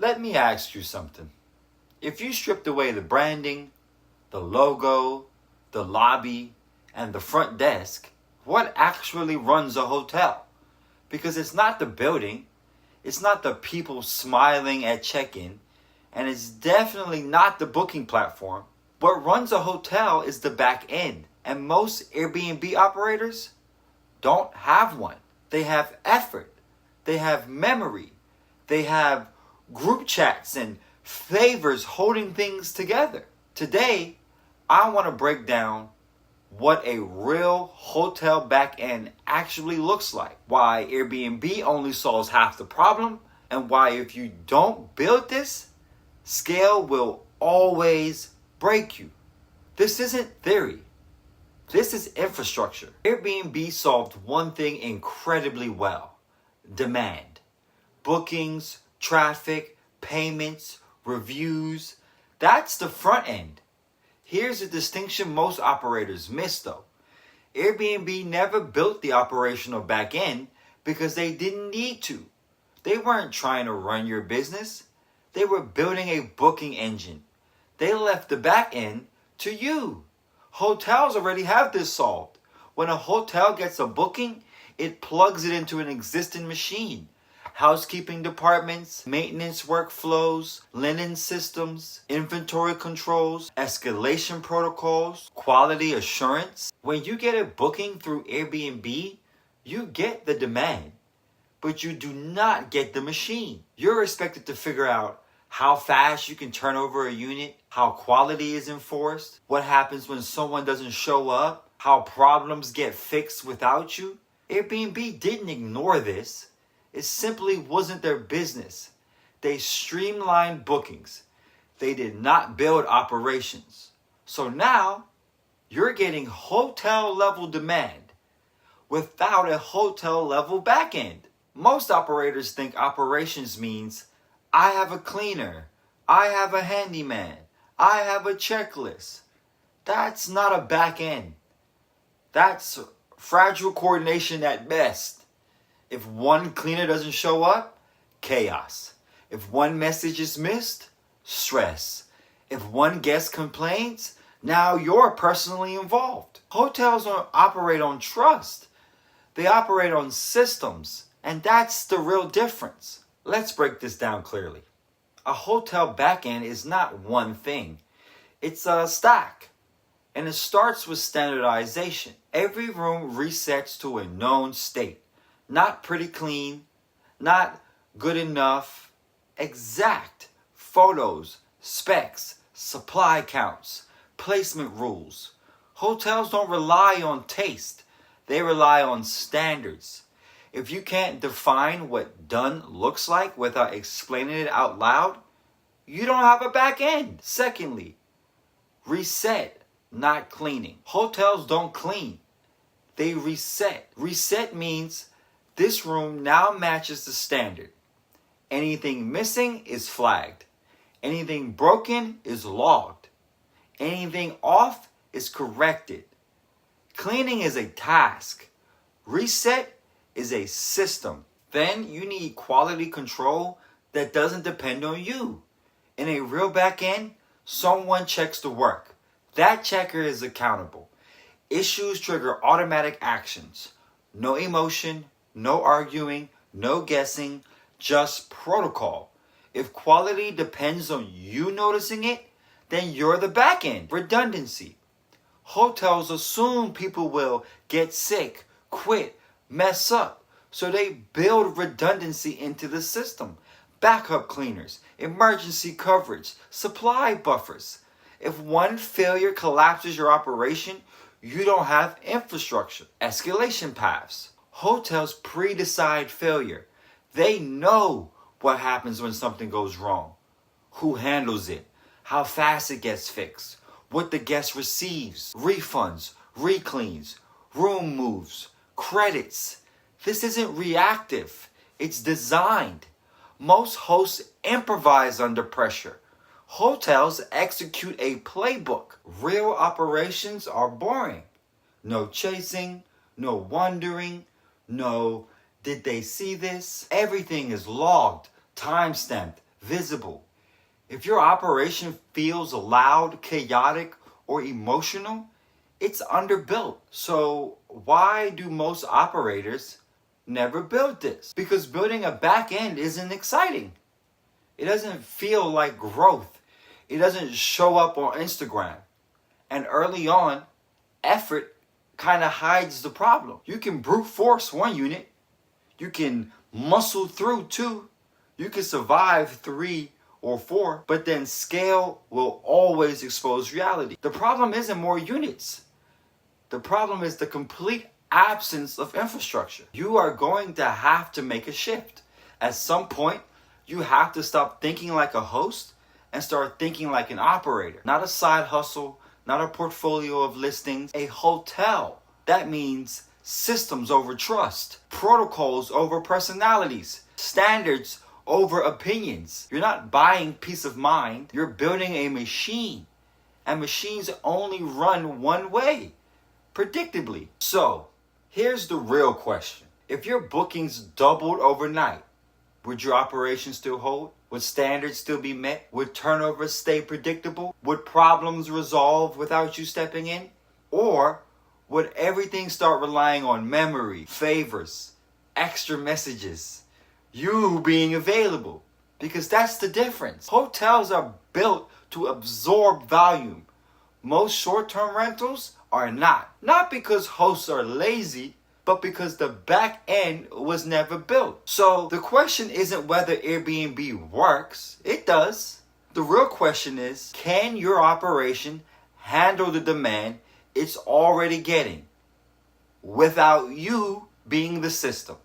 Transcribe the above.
Let me ask you something. If you stripped away the branding, the logo, the lobby, and the front desk, what actually runs a hotel? Because it's not the building, it's not the people smiling at check-in, and it's definitely not the booking platform. What runs a hotel is the back end, and most Airbnb operators don't have one. They have effort, they have memory, they have group chats and favors holding things together. Today, I want to break down what a real hotel back end actually looks like, why Airbnb only solves half the problem, and why if you don't build this, scale will always break you. This isn't theory. This is infrastructure. Airbnb solved one thing incredibly well: demand. Bookings, traffic, payments, reviews. That's the front end. Here's a distinction most operators miss though. Airbnb never built the operational back end because they didn't need to. They weren't trying to run your business. They were building a booking engine. They left the back end to you. Hotels already have this solved. When a hotel gets a booking, it plugs it into an existing machine. Housekeeping departments, maintenance workflows, linen systems, inventory controls, escalation protocols, quality assurance. When you get a booking through Airbnb, you get the demand, but you do not get the machine. You're expected to figure out how fast you can turn over a unit, how quality is enforced, what happens when someone doesn't show up, how problems get fixed without you. Airbnb didn't ignore this. It simply wasn't their business. They streamlined bookings. They did not build operations. So now you're getting hotel level demand without a hotel level backend. Most operators think operations means I have a cleaner, I have a handyman, I have a checklist. That's not a back end. That's fragile coordination at best. If one cleaner doesn't show up, chaos. If one message is missed, stress. If one guest complains, now you're personally involved. Hotels don't operate on trust. They operate on systems, and that's the real difference. Let's break this down clearly. A hotel backend is not one thing. It's a stack. And it starts with standardization. Every room resets to a known state. Not pretty clean, not good enough, exact. Photos, specs, supply counts, placement rules. Hotels don't rely on taste. They rely on standards. If you can't define what done looks like without explaining it out loud, you don't have a back end. Secondly, reset, not cleaning. Hotels don't clean. They reset. Reset means this room now matches the standard. Anything missing is flagged. Anything broken is logged. Anything off is corrected. Cleaning is a task. Reset is a system. Then you need quality control that doesn't depend on you. In a real back end, someone checks the work. That checker is accountable. Issues trigger automatic actions. No emotion, no arguing, no guessing, just protocol. If quality depends on you noticing it, then you're the back end. Redundancy. Hotels assume people will get sick, quit, mess up. So they build redundancy into the system. Backup cleaners, emergency coverage, supply buffers. If one failure collapses your operation, you don't have infrastructure. Escalation paths. Hotels pre-decide failure. They know what happens when something goes wrong, who handles it, how fast it gets fixed, what the guest receives, refunds, recleans, room moves, credits. This isn't reactive. It's designed. Most hosts improvise under pressure. Hotels execute a playbook. Real operations are boring. No chasing, no wondering, no, did they see this? Everything is logged, time-stamped, visible. If your operation feels loud, chaotic, or emotional, it's underbuilt. So why do most operators never build this? Because building a back end isn't exciting. It doesn't feel like growth. It doesn't show up on Instagram. And early on, effort kind of hides the problem. You can brute force one unit. You can muscle through two. You can survive 3 or 4. But then scale will always expose reality. The problem isn't more units. The problem is the complete absence of infrastructure. You are going to have to make a shift. At some point, you have to stop thinking like a host and start thinking like an operator. Not a side hustle, not a portfolio of listings, a hotel. That means systems over trust, protocols over personalities, standards over opinions. You're not buying peace of mind, you're building a machine. And machines only run one way, predictably. So, here's the real question. If your bookings doubled overnight, would your operation still hold? Would standards still be met? Would turnover stay predictable? Would problems resolve without you stepping in? Or would everything start relying on memory, favors, extra messages, you being available? Because that's the difference. Hotels are built to absorb volume. Most short-term rentals are not. Not because hosts are lazy, but because the back end was never built. So the question isn't whether Airbnb works. It does. The real question is, can your operation handle the demand it's already getting without you being the system?